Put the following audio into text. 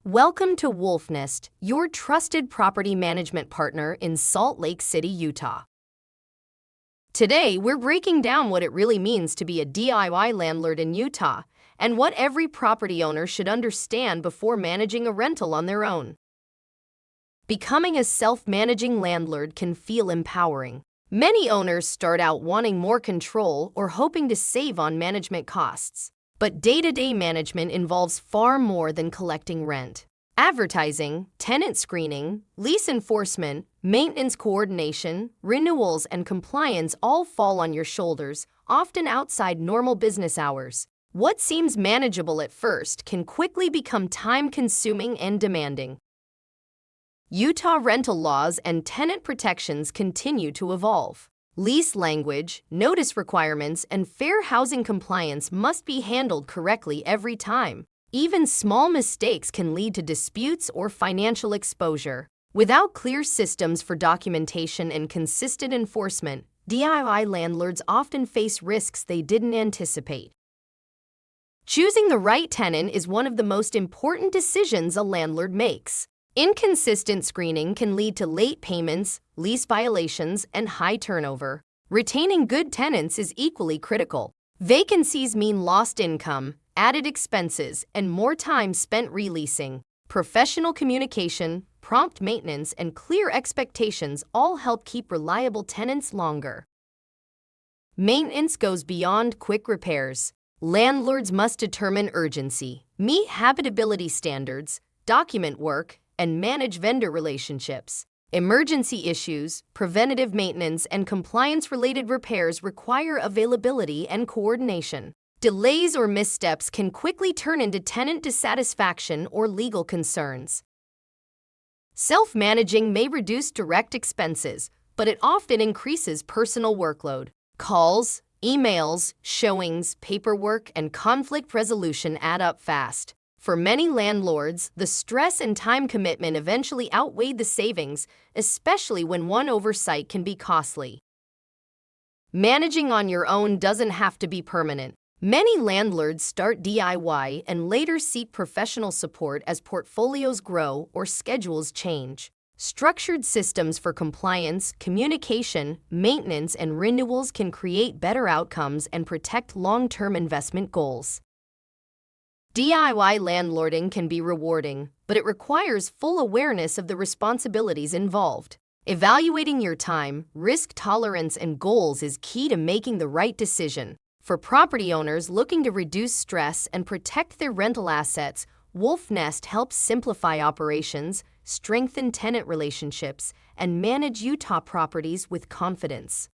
Welcome to Wolf Nest, your trusted property management partner in Salt Lake City, Utah. Today, we're breaking down what it really means to be a DIY landlord in Utah and what every property owner should understand before managing a rental on their own. Becoming a self-managing landlord can feel empowering. Many owners start out wanting more control or hoping to save on management costs. But day-to-day management involves far more than collecting rent. Advertising, tenant screening, lease enforcement, maintenance coordination, renewals, and compliance all fall on your shoulders, often outside normal business hours. What seems manageable at first can quickly become time-consuming and demanding. Utah rental laws and tenant protections continue to evolve. Lease language, notice requirements, and fair housing compliance must be handled correctly every time. Even small mistakes can lead to disputes or financial exposure. Without clear systems for documentation and consistent enforcement, DIY landlords often face risks they didn't anticipate. Choosing the right tenant is one of the most important decisions a landlord makes. Inconsistent screening can lead to late payments, lease violations, and high turnover. Retaining good tenants is equally critical. Vacancies mean lost income, added expenses, and more time spent releasing. Professional communication, prompt maintenance, and clear expectations all help keep reliable tenants longer. Maintenance goes beyond quick repairs. Landlords must determine urgency, meet habitability standards, document work, and manage vendor relationships. Emergency issues, preventative maintenance, and compliance-related repairs require availability and coordination. Delays or missteps can quickly turn into tenant dissatisfaction or legal concerns. Self-managing may reduce direct expenses, but it often increases personal workload. Calls, emails, showings, paperwork, and conflict resolution add up fast. For many landlords, the stress and time commitment eventually outweigh the savings, especially when one oversight can be costly. Managing on your own doesn't have to be permanent. Many landlords start DIY and later seek professional support as portfolios grow or schedules change. Structured systems for compliance, communication, maintenance, and renewals can create better outcomes and protect long-term investment goals. DIY landlording can be rewarding, but it requires full awareness of the responsibilities involved. Evaluating your time, risk tolerance, and goals is key to making the right decision. For property owners looking to reduce stress and protect their rental assets, Wolf Nest helps simplify operations, strengthen tenant relationships, and manage Utah properties with confidence.